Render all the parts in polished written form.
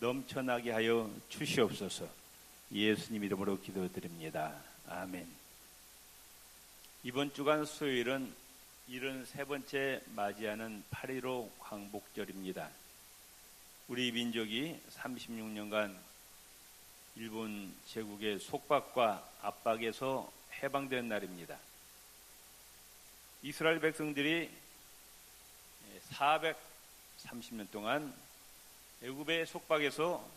넘쳐나게 하여 주시옵소서. 예수님 이름으로 기도드립니다. 아멘. 이번 주간 수요일은 73번째 맞이하는 8.15 광복절입니다. 우리 민족이 36년간 일본 제국의 속박과 압박에서 해방된 날입니다. 이스라엘 백성들이 430년 동안 애굽의 속박에서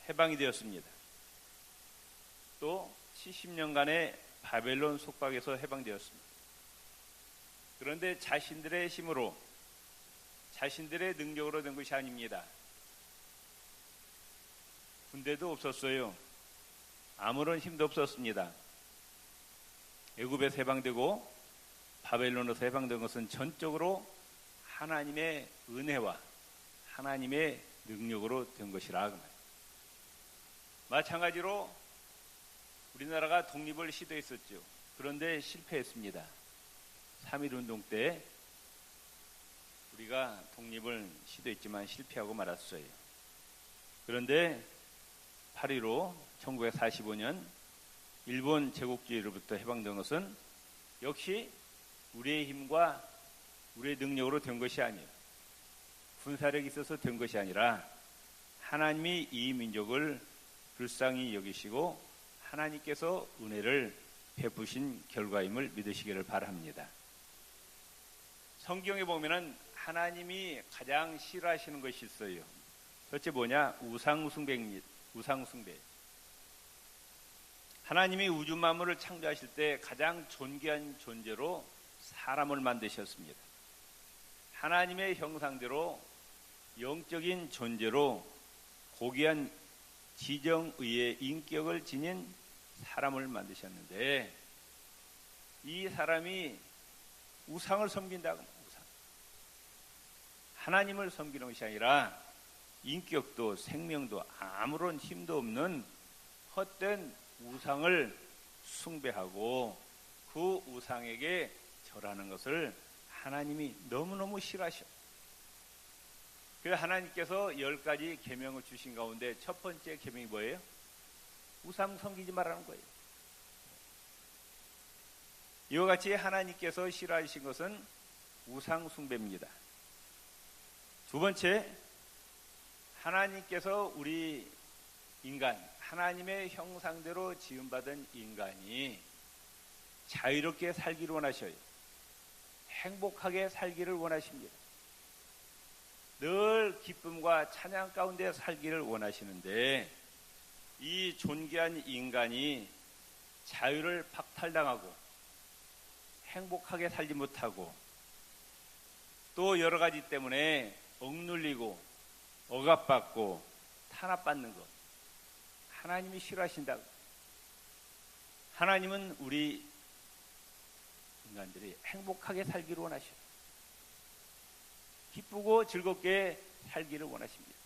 해방이 되었습니다. 또 70년간의 바벨론 속박에서 해방되었습니다. 그런데 자신들의 힘으로, 자신들의 능력으로 된 것이 아닙니다. 군대도 없었어요. 아무런 힘도 없었습니다. 애굽에서 해방되고 바벨론에서 해방된 것은 전적으로 하나님의 은혜와 하나님의 능력으로 된 것이라. 마찬가지로 우리나라가 독립을 시도했었죠. 그런데 실패했습니다. 3.1운동 때 우리가 독립을 시도했지만 실패하고 말았어요. 그런데 8.15 1945년 일본 제국주의로부터 해방된 것은 역시 우리의 힘과 우리의 능력으로 된 것이 아니에요. 군사력이 있어서 된 것이 아니라 하나님이 이 민족을 불쌍히 여기시고 하나님께서 은혜를 베푸신 결과임을 믿으시기를 바랍니다. 성경에 보면은 하나님이 가장 싫어하시는 것이 있어요. 그것이 뭐냐? 우상숭배입니다. 우상숭배. 하나님이 우주 만물을 창조하실 때 가장 존귀한 존재로 사람을 만드셨습니다. 하나님의 형상대로 영적인 존재로 고귀한 지정의의 인격을 지닌 사람을 만드셨는데 이 사람이 우상을 섬긴다고. 우상. 하나님을 섬기는 것이 아니라 인격도 생명도 아무런 힘도 없는 헛된 우상을 숭배하고 그 우상에게 절하는 것을 하나님이 너무너무 싫어하셔. 그래서 하나님께서 10가지 계명을 주신 가운데 첫 번째 계명이 뭐예요? 우상 섬기지 말라는 거예요. 이와 같이 하나님께서 싫어하신 것은 우상 숭배입니다. 두 번째, 하나님께서 우리 인간, 하나님의 형상대로 지음받은 인간이 자유롭게 살기를 원하셔요. 행복하게 살기를 원하십니다. 늘 기쁨과 찬양 가운데 살기를 원하시는데 이 존귀한 인간이 자유를 박탈당하고 행복하게 살지 못하고 또 여러 가지 때문에 억눌리고 억압받고 탄압받는 것, 하나님이 싫어하신다고. 하나님은 우리 인간들이 행복하게 살기를 원하셔요. 기쁘고 즐겁게 살기를 원하십니다.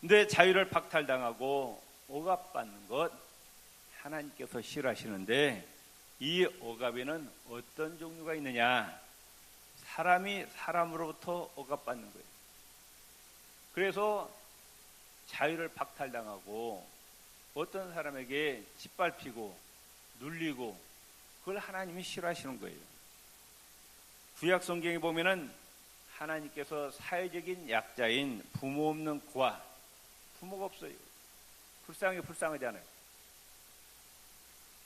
근데 자유를 박탈당하고 억압받는 것 하나님께서 싫어하시는데 이 억압에는 어떤 종류가 있느냐? 사람이 사람으로부터 억압받는 거예요. 그래서 자유를 박탈당하고 어떤 사람에게 짓밟히고 눌리고 그걸 하나님이 싫어하시는 거예요. 구약 성경에 보면은 하나님께서 사회적인 약자인 부모 없는 고아, 부모가 없어요. 불쌍하잖아요.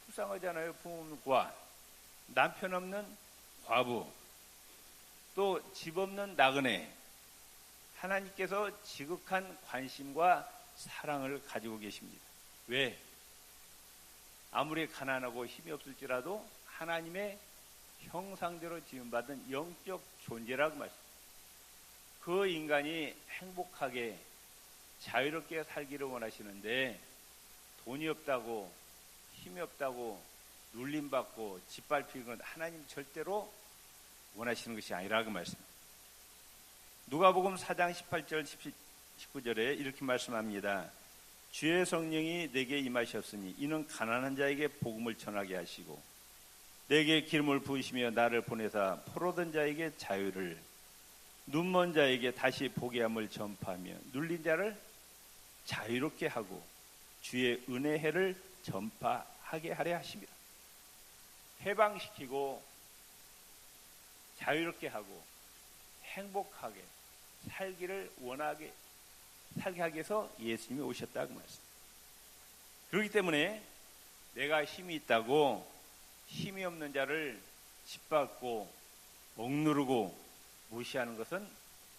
불쌍하잖아요. 부모 없는 고아, 남편 없는 과부, 또 집 없는 나그네. 하나님께서 지극한 관심과 사랑을 가지고 계십니다. 왜? 아무리 가난하고 힘이 없을지라도 하나님의 형상대로 지음받은 영적 존재라고 말씀합니다. 그 인간이 행복하게 자유롭게 살기를 원하시는데 돈이 없다고 힘이 없다고 눌림받고 짓밟히는 건 하나님 절대로 원하시는 것이 아니라고 말씀합니다. 누가복음 4장 18절 19절에 이렇게 말씀합니다. 주의 성령이 내게 임하셨으니 이는 가난한 자에게 복음을 전하게 하시고 내게 기름을 부으시며 나를 보내사 포로된 자에게 자유를 눈먼 자에게 다시 보게 함을 전파하며 눌린 자를 자유롭게 하고 주의 은혜의 해를 전파하게 하려 하십니다. 해방시키고 자유롭게 하고 행복하게 살기를 원하게 살게 하기 위해서 예수님이 오셨다고 말씀. 그렇기 때문에 내가 힘이 있다고 힘이 없는 자를 짓밟고 억누르고 무시하는 것은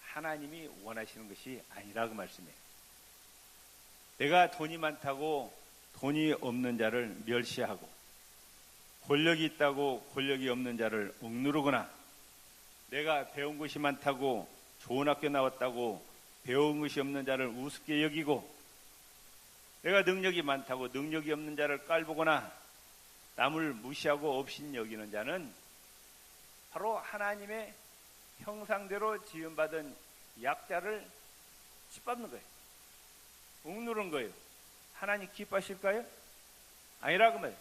하나님이 원하시는 것이 아니라고 말씀해요. 내가 돈이 많다고 돈이 없는 자를 멸시하고 권력이 있다고 권력이 없는 자를 억누르거나 내가 배운 것이 많다고 좋은 학교 나왔다고 배운 것이 없는 자를 우습게 여기고 내가 능력이 많다고 능력이 없는 자를 깔보거나 남을 무시하고 없인 여기는 자는 바로 하나님의 형상대로 지음받은 약자를 짓밟는 거예요. 억누른 거예요. 하나님 기뻐하실까요? 아니라고 말해요.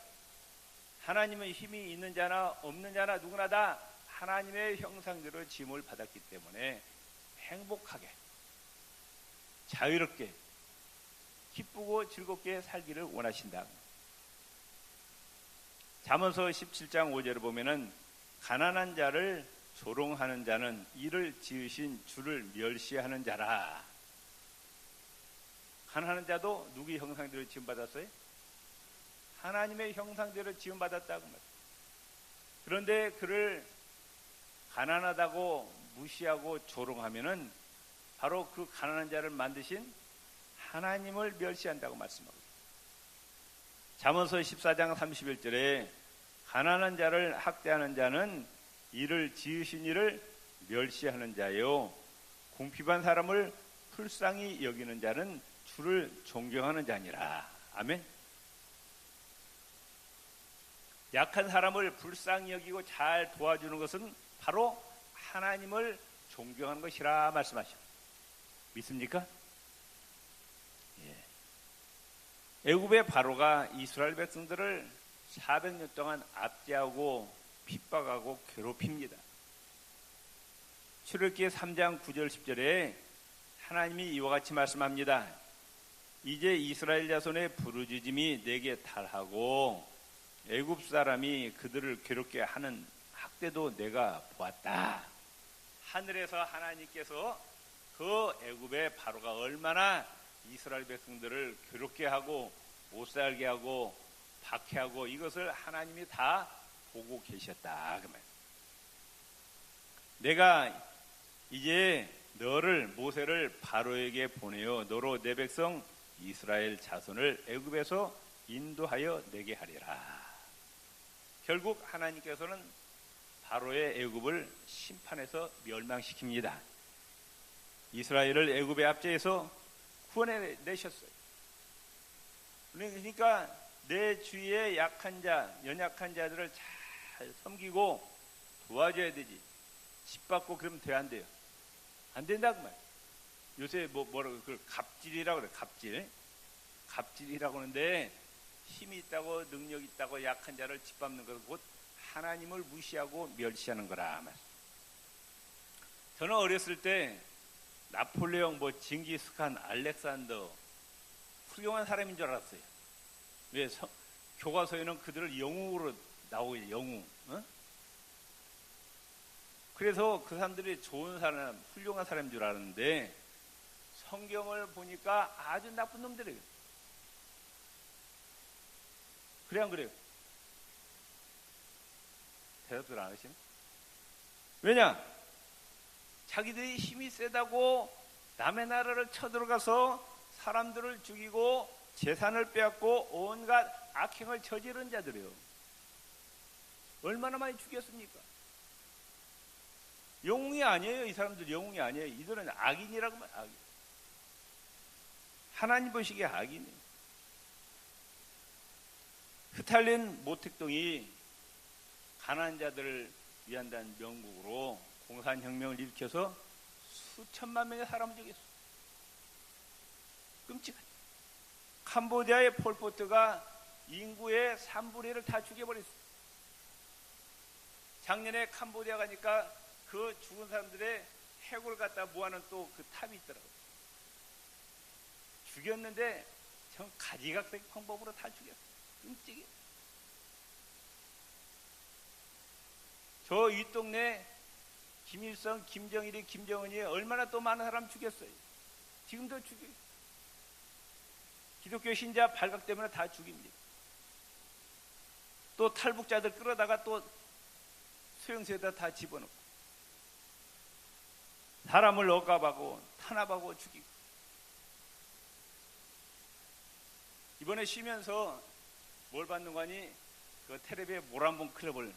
하나님은 힘이 있는 자나 없는 자나 누구나 다 하나님의 형상대로 지음을 받았기 때문에 행복하게 자유롭게 기쁘고 즐겁게 살기를 원하신다. 잠언서 17장 5절을 보면은 가난한 자를 조롱하는 자는 이를 지으신 주를 멸시하는 자라. 가난한 자도 누구의 형상대로 지음받았어요? 하나님의 형상대로 지음받았다고 말이에요. 그런데 그를 가난하다고 무시하고 조롱하면은 바로 그 가난한 자를 만드신 하나님을 멸시한다고 말씀하고 있습니다. 잠언서 14장 31절에 가난한 자를 학대하는 자는 이를 지으신 이를 멸시하는 자요 궁핍한 사람을 불쌍히 여기는 자는 주를 존경하는 자니라. 아멘. 약한 사람을 불쌍히 여기고 잘 도와주는 것은 바로 하나님을 존경하는 것이라 말씀하셨습니다. 믿습니까? 예. 애굽의 바로가 이스라엘 백성들을 400년 동안 압제하고 핍박하고 괴롭힙니다. 출애굽기 3장 9절 10절에 하나님이 이와 같이 말씀합니다. 이제 이스라엘 자손의 부르짖음이 내게 달하고 애굽 사람이 그들을 괴롭게 하는 학대도 내가 보았다. 하늘에서 하나님께서 그 애굽의 바로가 얼마나 이스라엘 백성들을 괴롭게 하고 못살게 하고 박해하고 이것을 하나님이 다 보고 계셨다. 그 말. 내가 이제 너를 모세를 바로에게 보내어 너로 내 백성 이스라엘 자손을 애굽에서 인도하여 내게 하리라. 결국 하나님께서는 바로의 애굽을 심판해서 멸망시킵니다. 이스라엘을 애굽의 압제에서 구원해 내셨어요. 그러니까 내 주위의 약한 자, 연약한 자들을 잘 섬기고 도와줘야 되지. 짓밟고 그러면 안 돼요. 안 된다고 말. 요새 뭐라고 그걸 갑질이라고 그래. 갑질이라고 하는데 힘이 있다고 능력 있다고 약한 자를 짓밟는 것은 곧 하나님을 무시하고 멸시하는 거라 말. 저는 어렸을 때 나폴레옹, 징기스칸, 알렉산더 훌륭한 사람인 줄 알았어요. 왜 교과서에는 그들을 영웅으로 나오죠. 영웅. 어? 그래서 그 사람들이 좋은 사람, 훌륭한 사람인 줄 알았는데 성경을 보니까 아주 나쁜 놈들이에요. 그래 안 그래요? 대답들 안 하시네? 왜냐? 자기들이 힘이 세다고 남의 나라를 쳐들어가서 사람들을 죽이고 재산을 빼앗고 온갖 악행을 저지른 자들이요. 얼마나 많이 죽였습니까? 영웅이 아니에요. 이 사람들 영웅이 아니에요. 이들은 악인이라고 말해요. 악인. 하나님 보시기에 악인이에요. 스탈린 모택동이 가난한 자들을 위한다는 명목으로 공산혁명을 일으켜서 수천만 명의 사람을 죽였어요. 끔찍하죠. 캄보디아의 폴포트가 인구의 3분의 1을 다 죽여버렸어요. 작년에 캄보디아 가니까 그 죽은 사람들의 해골 갖다 모아놓은 또 그 탑이 있더라고요. 죽였는데 전 가지각색 방법으로 다 죽였어요. 끔찍해. 저 윗동네 김일성, 김정일이, 김정은이 얼마나 또 많은 사람 죽였어요. 지금도 죽여요. 기독교 신자 발각되면 다 죽입니다. 또 탈북자들 끌어다가 또 수용소에다 다 집어넣고 사람을 억압하고 탄압하고 죽이고. 이번에 쉬면서 뭘 봤는 거니? 그 텔레비에 모란봉 클럽을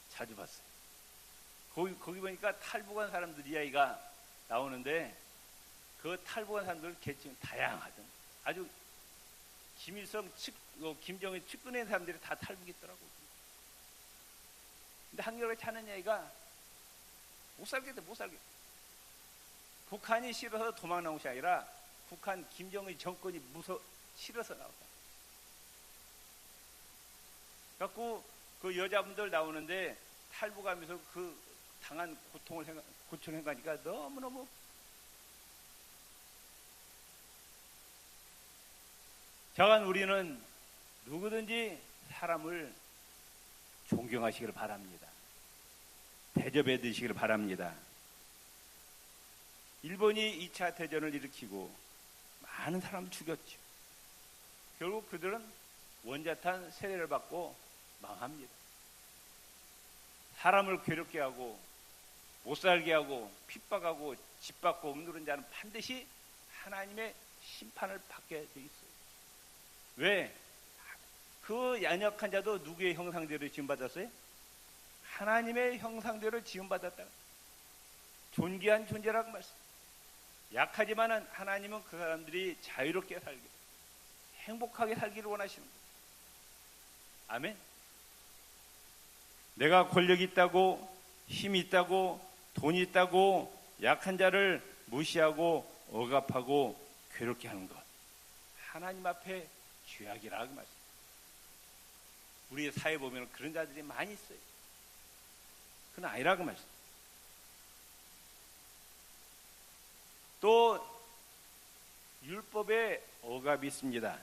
자주 봤어요. 거기 보니까 탈북한 사람들 이야기가 나오는데 그 탈북한 사람들 계층이 다양하던 아주 김일성 김정일 측근의 사람들이 다 탈북했더라고요. 근데 한결같이 하는 이야기가 못 살겠다. 북한이 싫어서 도망 나온 것이 아니라 북한 김정일 정권이 싫어서 나왔다. 그래갖고 그 여자분들 나오는데 탈북하면서 그 당한 고통을 생각하니까 너무너무 저간 우리는 누구든지 사람을 존경하시기를 바랍니다. 대접해 드시기를 바랍니다. 일본이 2차 대전을 일으키고 많은 사람을 죽였죠. 결국 그들은 원자탄 세례를 받고 망합니다. 사람을 괴롭게 하고 못살게 하고 핍박하고 짓밟고 억누른 자는 반드시 하나님의 심판을 받게 돼 있어요. 왜? 그 연약한 자도 누구의 형상대로 지음받았어요? 하나님의 형상대로 지음받았다. 존귀한 존재라고 말씀. 약하지만은 하나님은 그 사람들이 자유롭게 살기를, 행복하게 살기를 원하시는 거예요. 아멘. 내가 권력이 있다고, 힘이 있다고, 돈이 있다고 약한 자를 무시하고 억압하고 괴롭게 하는 것, 하나님 앞에 죄악이라고 말씀. 우리의 사회에 보면 그런 자들이 많이 있어요. 그건 아니라고 말씀. 또 율법에 억압이 있습니다.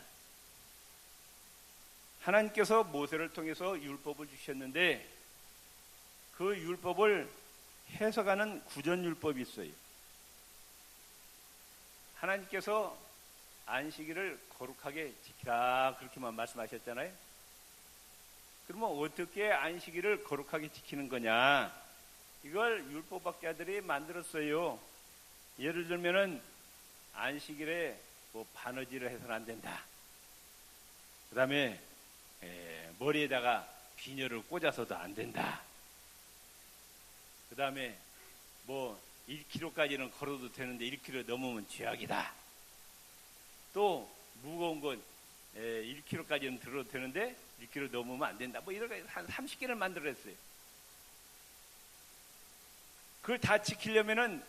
하나님께서 모세를 통해서 율법을 주셨는데 그 율법을 해석하는 구전율법이 있어요. 하나님께서 안식일을 거룩하게 지키라 그렇게만 말씀하셨잖아요. 그러면 어떻게 안식일을 거룩하게 지키는 거냐? 이걸 율법학자들이 만들었어요. 예를 들면은 안식일에 뭐 바느질을 해서는 안 된다. 그 다음에 머리에다가 비녀를 꽂아서도 안 된다. 그 다음에 뭐 1km까지는 걸어도 되는데 1km 넘으면 죄악이다. 또 무거운 건 1km까지는 들어도 되는데 1km 넘으면 안 된다. 뭐 이렇게 한 30개를 만들었어요. 그걸 다 지키려면은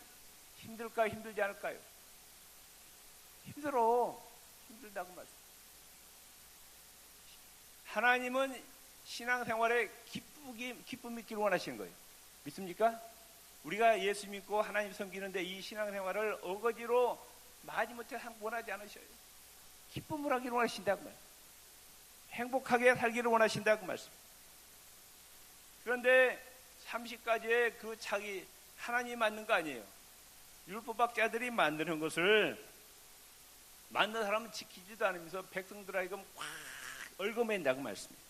힘들까요? 힘들지 않을까요? 힘들다고 말씀. 하나님은 신앙생활에 기쁨이 있기를 원하시는 거예요. 믿습니까? 우리가 예수 믿고 하나님 섬기는데 이 신앙생활을 어거지로 마지못해 원하지 않으셔요. 기쁨을 하기를 원하신다고 말씀. 행복하게 살기를 원하신다고 말씀. 그런데 30가지의 그 자기 하나님이 만든 거 아니에요. 율법학자들이 만드는 것을 만든 사람은 지키지도 않으면서 백성들에게 확 얽어맨다고 말씀입니다.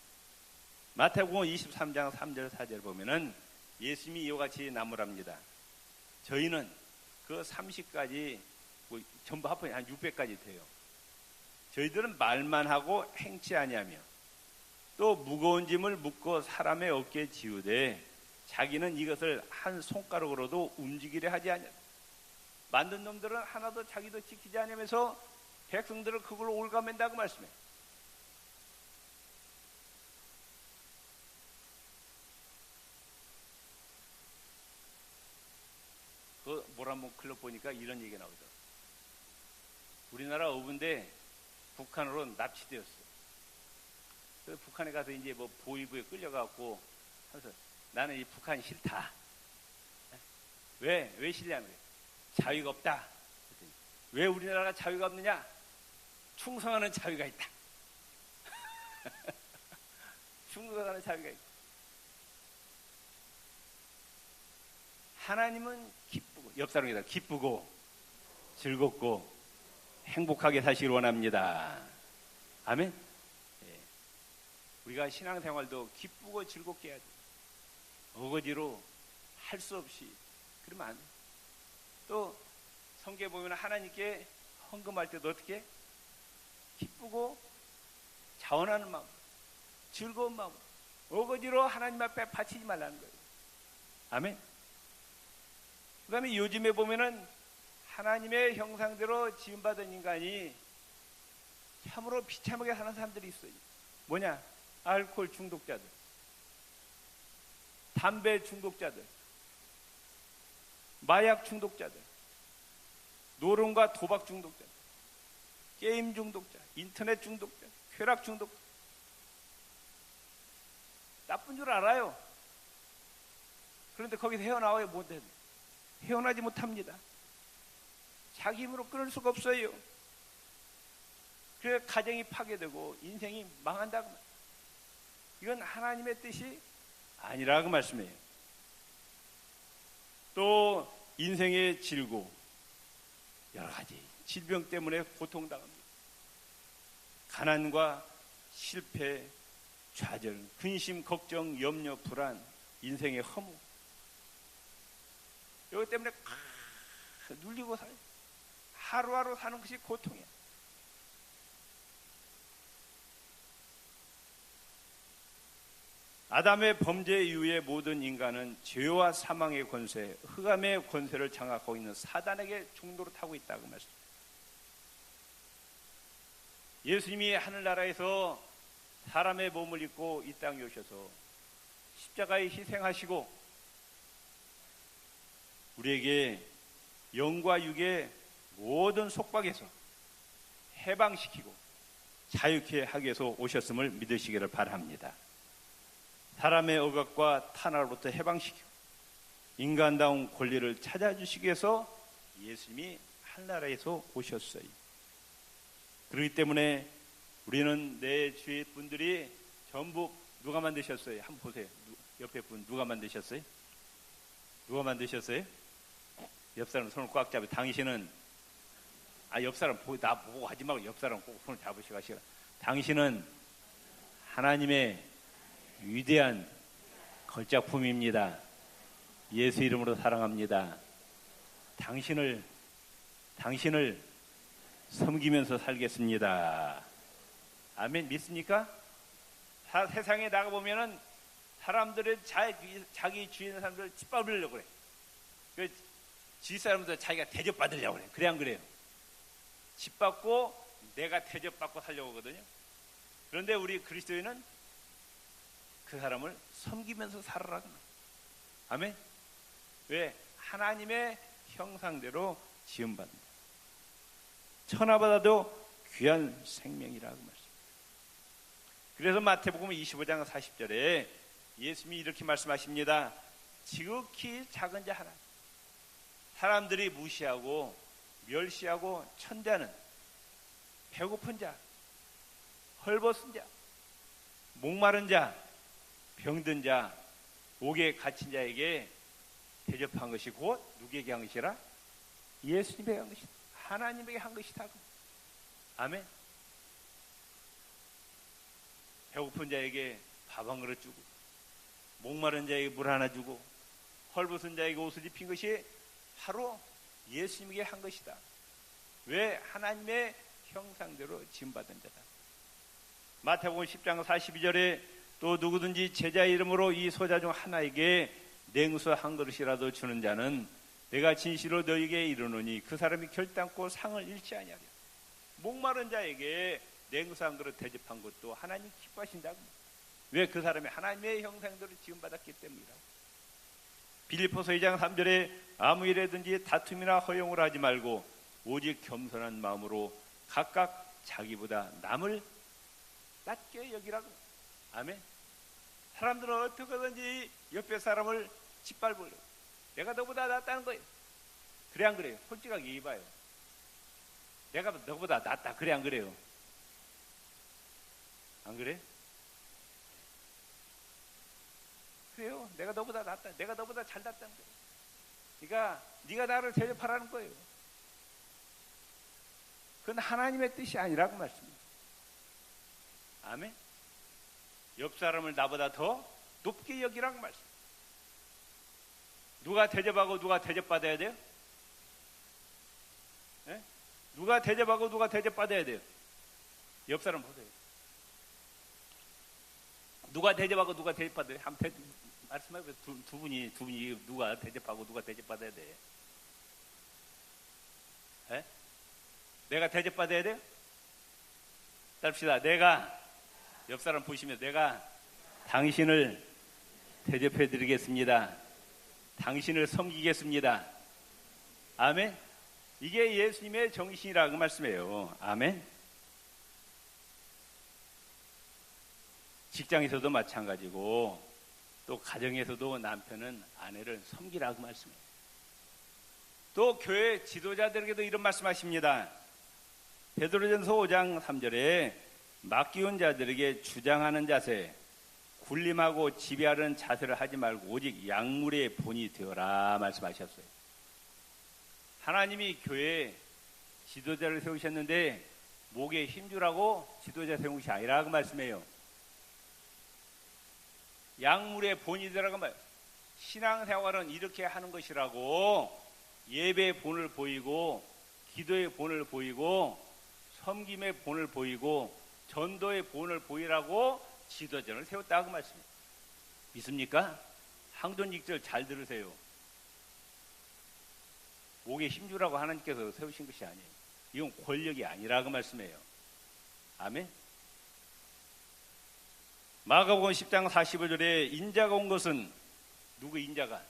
마태복음 23장 3절 4절 보면은 예수님이 이와 같이 나무랍니다. 저희는 그 30가지 뭐 전부 합하면 한 600가지 돼요. 저희들은 말만 하고 행치 아니하며 또 무거운 짐을 묶고 사람의 어깨에 지우되 자기는 이것을 한 손가락으로도 움직이려 하지 않냐. 만든 놈들은 하나도 자기도 지키지 않으면서 백성들을 그걸로 올가맨다고 말씀해요. 그 모란봉 클럽 보니까 이런 얘기가 나오더라고요. 우리나라 어부인데 북한으로 납치되었어요. 그래서 북한에 가서 이제 뭐 보위부에 끌려가고 하면서 나는 이 북한이 싫다. 왜 싫냐는 거예요. 자유가 없다. 왜 우리나라가 자유가 없느냐? 충성하는 자유가 있다. 충성하는 자유가 있다. 하나님은 기쁘고, 옆 사람이다. 기쁘고 즐겁고 행복하게 사시길 원합니다. 아멘. 예. 우리가 신앙생활도 기쁘고 즐겁게 해야 돼. 어거지로 할 수 없이 그러면 안 돼. 또 성경에 보면 하나님께 헌금할 때도 어떻게? 기쁘고 자원하는 마음, 즐거운 마음, 어거지로 하나님 앞에 바치지 말라는 거예요. 아멘. 그 다음에 요즘에 보면은 하나님의 형상대로 지음받은 인간이 참으로 비참하게 사는 사람들이 있어요. 뭐냐? 알코올 중독자들, 담배 중독자들, 마약 중독자들, 노름과 도박 중독자들, 게임 중독자, 인터넷 중독자, 쾌락 중독자. 나쁜 줄 알아요. 그런데 거기서 헤어나와요. 못해. 헤어나지 못합니다. 자기 힘으로 끊을 수가 없어요. 그래서 가정이 파괴되고 인생이 망한다고 말이에요. 이건 하나님의 뜻이 아니라고 말씀해요. 또 인생의 질고 여러 가지 질병 때문에 고통당합니다. 가난과 실패, 좌절, 근심, 걱정, 염려, 불안, 인생의 허무, 이것 때문에 눌리고 살아요. 하루하루 사는 것이 고통이야. 아담의 범죄 이후에 모든 인간은 죄와 사망의 권세, 흑암의 권세를 장악하고 있는 사단에게 종로로 타고 있다고 말씀합니다. 예수님이 하늘나라에서 사람의 몸을 입고 이 땅에 오셔서 십자가에 희생하시고 우리에게 영과 육의 모든 속박에서 해방시키고 자유케 하기 위해서 오셨음을 믿으시기를 바랍니다. 사람의 억압과 탄압으로부터 해방시키고 인간다운 권리를 찾아주시기 위해서 예수님이 하늘나라에서 오셨어요. 그렇기 때문에 우리는 내 주위 분들이 전부 누가 만드셨어요? 한번 보세요. 옆에 분 누가 만드셨어요? 누가 만드셨어요? 옆 사람 손을 꽉 잡으세요. 당신은 옆 사람 나 보고 하지 말고 옆 사람 꼭 손을 잡으시고 하시라. 당신은 하나님의 위대한 걸작품입니다. 예수 이름으로 사랑합니다. 당신을 섬기면서 살겠습니다. 아멘. 믿습니까? 세상에 나가보면은 사람들은 자기 주위에 있는 사람들을 짓밟으려고 그래. 주위 사람들 자기가 대접받으려고 그래. 그래 안 그래요? 짓밟고 내가 대접받고 살려고 하거든요. 그런데 우리 그리스도인은 그 사람을 섬기면서 살아라고. 아멘. 왜? 하나님의 형상대로 지음받는다. 천하보다도 귀한 생명이라고 말씀합니다. 그래서 마태복음 25장 40절에 예수님이 이렇게 말씀하십니다. 지극히 작은 자 하나, 사람들이 무시하고 멸시하고 천대하는 배고픈 자, 헐벗은 자, 목마른 자, 병든 자, 옥에 갇힌 자에게 대접한 것이 곧 누구에게 한 것이라? 예수님에게 한 것이다. 하나님에게 한 것이다. 아멘. 배고픈 자에게 밥 한 그릇 주고, 목마른 자에게 물 하나 주고, 헐벗은 자에게 옷을 입힌 것이 바로 예수님에게 한 것이다. 왜? 하나님의 형상대로 지음받은 자다. 마태복음 10장 42절에 또 누구든지 제자의 이름으로 이 소자 중 하나에게 냉수 한 그릇이라도 주는 자는 내가 진실로 너희에게 이르노니 그 사람이 결단코 상을 잃지 아니하리라. 목마른 자에게 냉수 한 그릇 대접한 것도 하나님 기뻐하신다고. 왜? 그 사람이 하나님의 형상대로 지음받았기 때문이라고. 빌립보서 2장 3절에 아무 일에든지 다툼이나 허용을 하지 말고 오직 겸손한 마음으로 각각 자기보다 남을 낮게 여기라고. 아멘. 사람들은 어떻게든지 옆에 사람을 짓밟으려고, 내가 너보다 낫다는 거예요. 그래 안 그래요? 솔직하게 얘기해봐요. 내가 너보다 낫다. 그래 안 그래요? 안 그래? 그래요. 내가 너보다 낫다. 내가 너보다 잘났다는 거예요. 그러니까 네가 나를 대접하라는 거예요. 그건 하나님의 뜻이 아니라고 말씀입니다. 아멘. 옆 사람을 나보다 더 높게 여기라고 말씀. 누가 대접하고 누가 대접받아야 돼요? 네? 누가 대접하고 누가 대접받아야 돼요? 옆 사람 보세요. 누가 대접하고 누가 대접받아야 돼요? 한번 말씀해보세요. 두 분이 누가 대접하고 누가 대접받아야 돼요? 네? 내가 대접받아야 돼요? 따릅시다. 내가 옆 사람 보시면 내가 당신을 대접해 드리겠습니다. 당신을 섬기겠습니다. 아멘. 이게 예수님의 정신이라고 말씀해요. 아멘. 직장에서도 마찬가지고 또 가정에서도 남편은 아내를 섬기라고 말씀해요. 또 교회 지도자들에게도 이런 말씀하십니다. 베드로전서 5장 3절에 맡기운 자들에게 주장하는 자세, 군림하고 지배하는 자세를 하지 말고 오직 약물의 본이 되어라 말씀하셨어요. 하나님이 교회에 지도자를 세우셨는데 목에 힘주라고 지도자 세운 것이 아니라고 말씀해요. 약물의 본이 되라고 말. 신앙생활은 이렇게 하는 것이라고 예배의 본을 보이고 기도의 본을 보이고 섬김의 본을 보이고 전도의 본을 보이라고 지도자를 세웠다고 말씀해요. 믿습니까? 항존직절 잘 들으세요. 목에 힘주라고 하나님께서 세우신 것이 아니에요. 이건 권력이 아니라고 말씀해요. 아멘. 마가복음 10장 45절에 인자가 온 것은 누구 인자가?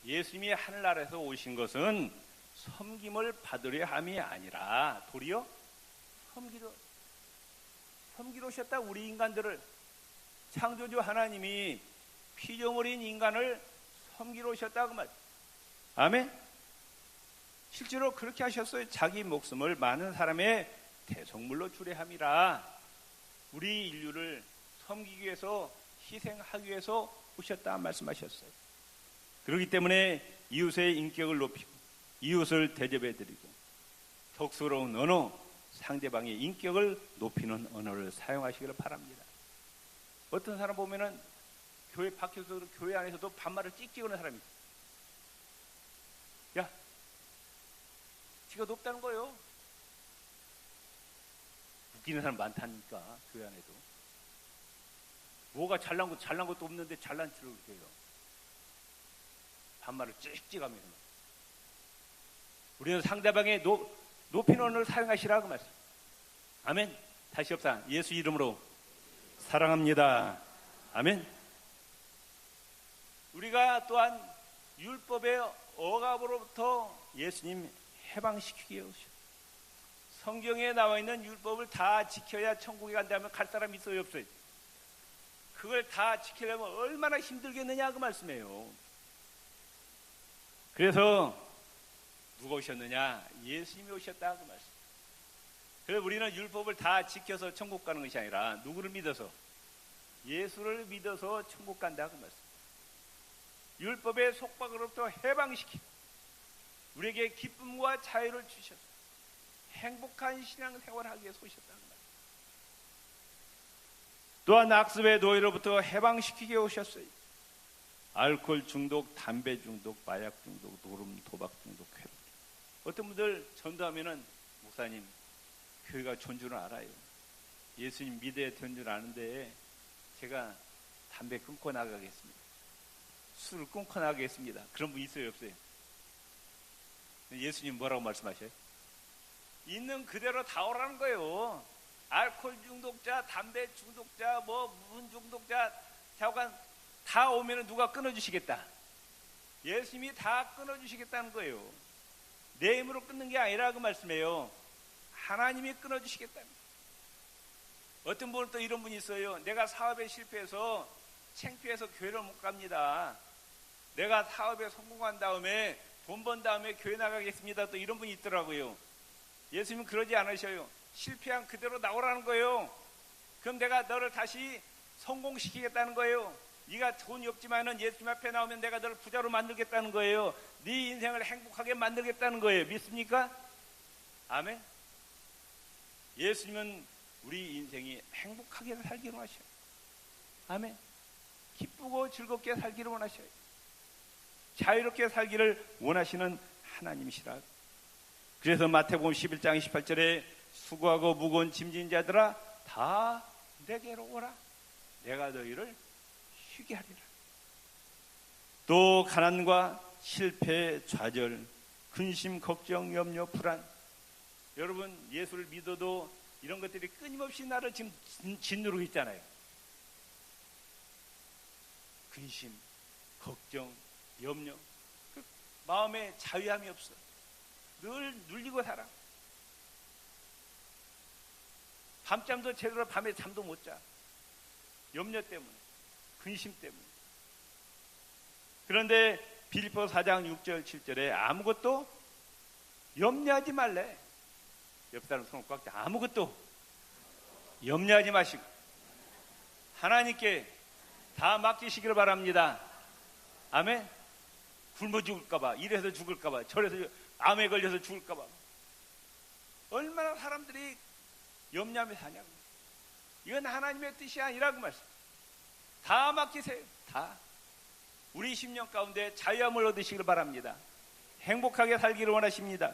예수님이 하늘나라에서 오신 것은 섬김을 받으려 함이 아니라 도리어 섬기러 오셨다. 우리 인간들을 창조주 하나님이 피조물인 인간을 섬기러 오셨다고 말. 아멘. 실제로 그렇게 하셨어요. 자기 목숨을 많은 사람의 대속물로 주려 함이라. 우리 인류를 섬기기 위해서 희생하기 위해서 오셨다 말씀하셨어요. 그렇기 때문에 이웃의 인격을 높이고 이웃을 대접해드리고 덕스러운 언어, 상대방의 인격을 높이는 언어를 사용하시기를 바랍니다. 어떤 사람 보면은 교회 밖에서도 교회 안에서도 반말을 찍찍하는 사람이 있어요. 야, 지가 높다는 거예요. 웃기는 사람 많다니까 교회 안에도. 뭐가 잘난 것도 없는데 잘난 척을 해요. 반말을 찍찍하면서. 우리는 상대방의 높인 언어를 사용하시라고 말씀. 아멘. 다시 합시다. 예수 이름으로 사랑합니다. 아멘. 우리가 또한 율법의 억압으로부터 예수님 해방시키게 오셨어요. 성경에 나와 있는 율법을 다 지켜야 천국에 간다면 갈 사람이 있어요, 없어요? 그걸 다 지키려면 얼마나 힘들겠느냐 그 말씀이에요. 그래서 누가 오셨느냐? 예수님이 오셨다 그 말씀. 그래서 우리는 율법을 다 지켜서 천국 가는 것이 아니라 누구를 믿어서? 예수를 믿어서 천국 간다 그 말씀. 율법의 속박으로부터 해방시키고 우리에게 기쁨과 자유를 주셔서 행복한 신앙생활을 하기 위해서 오셨다는 말이에요. 또한 악습의 노예로부터 해방시키게 오셨어요. 알코올 중독, 담배 중독, 마약 중독, 노름, 도박 중독, 괴롭. 어떤 분들 전도하면은 목사님 교회가 좋은 줄은 알아요. 예수님 믿어야 되는 줄 아는데 제가 담배 끊고 나가겠습니다. 술을 끊고 나가겠습니다. 그런 분 있어요, 없어요? 예수님 뭐라고 말씀하셔요? 있는 그대로 다 오라는 거예요. 알코올 중독자, 담배 중독자, 문 중독자, 자관 다 오면 누가 끊어주시겠다. 예수님이 다 끊어주시겠다는 거예요. 내 힘으로 끊는 게 아니라 그 말씀이에요. 하나님이 끊어주시겠다. 어떤 분은 또 이런 분이 있어요. 내가 사업에 실패해서 창피해서 교회를 못 갑니다. 내가 사업에 성공한 다음에 돈 번 다음에 교회 나가겠습니다. 또 이런 분이 있더라고요. 예수님은 그러지 않으셔요. 실패한 그대로 나오라는 거예요. 그럼 내가 너를 다시 성공시키겠다는 거예요. 네가 돈이 없지만은 예수님 앞에 나오면 내가 너를 부자로 만들겠다는 거예요. 네 인생을 행복하게 만들겠다는 거예요. 믿습니까? 아멘. 예수님은 우리 인생이 행복하게 살기를 원하셔요. 아멘. 기쁘고 즐겁게 살기를 원하셔요. 자유롭게 살기를 원하시는 하나님이시라. 그래서 마태복음 11장 28절에 수고하고 무거운 짐진 자들아 다 내게로 오라. 내가 너희를 쉬게 하리라. 또 가난과 실패, 좌절, 근심, 걱정, 염려, 불안. 여러분 예수를 믿어도 이런 것들이 끊임없이 나를 지금 짓누르고 있잖아요. 근심, 걱정, 염려. 그 마음에 자유함이 없어. 늘 눌리고 살아. 밤잠도 제대로 밤에 잠도 못 자. 염려 때문에, 근심 때문에. 그런데 빌립보 4장 6절 7절에 아무것도 염려하지 말래. 옆 사람 손을 꽉 잡고 아무것도 염려하지 마시고 하나님께 다 맡기시기를 바랍니다. 아멘. 굶어 죽을까봐, 이래서 죽을까봐, 저래서 암에 걸려서 죽을까봐. 얼마나 사람들이 염려하며 사냐고. 이건 하나님의 뜻이 아니라고 말씀. 다 맡기세요. 다. 우리 심령 가운데 자유함을 얻으시기를 바랍니다. 행복하게 살기를 원하십니다.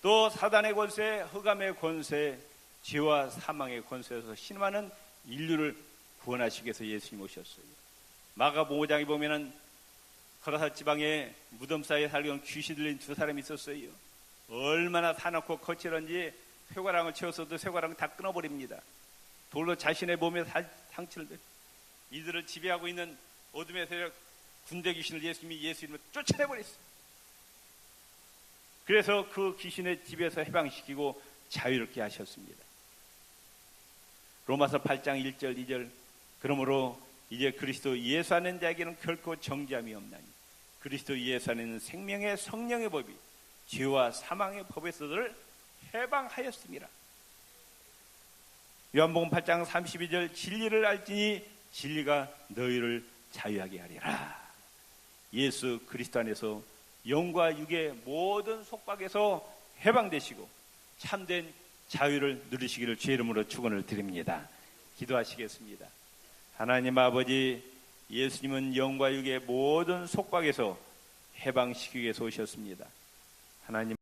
또 사단의 권세, 흑암의 권세, 죄와 사망의 권세에서 신음하는 인류를 구원하시기 위해서 예수님 오셨어요. 마가복음 5장에 보면은 거라사 지방에 무덤 사이에 살던 귀신 들린 두 사람이 있었어요. 얼마나 사납고 거칠은지 쇠고랑을 채웠어도 쇠고랑을 다 끊어버립니다. 돌로 자신의 몸에 상처를 내. 이들을 지배하고 있는 어둠의 세력 군대 귀신을 예수님을 쫓아내버렸어요. 그래서 그 귀신의 집에서 해방시키고 자유롭게 하셨습니다. 로마서 8장 1절 2절 그러므로 이제 그리스도 예수 안에 자에게는 결코 정죄함이 없나니 그리스도 예수 안에 있는 생명의 성령의 법이 죄와 사망의 법에서를 해방하였습니다. 요한복음 8장 32절 진리를 알지니 진리가 너희를 자유하게 하리라. 예수 그리스도 안에서 영과 육의 모든 속박에서 해방되시고 참된 자유를 누리시기를 주의 이름으로 축원을 드립니다. 기도하시겠습니다. 하나님 아버지, 예수님은 영과 육의 모든 속박에서 해방시키기 위해서 오셨습니다. 하나님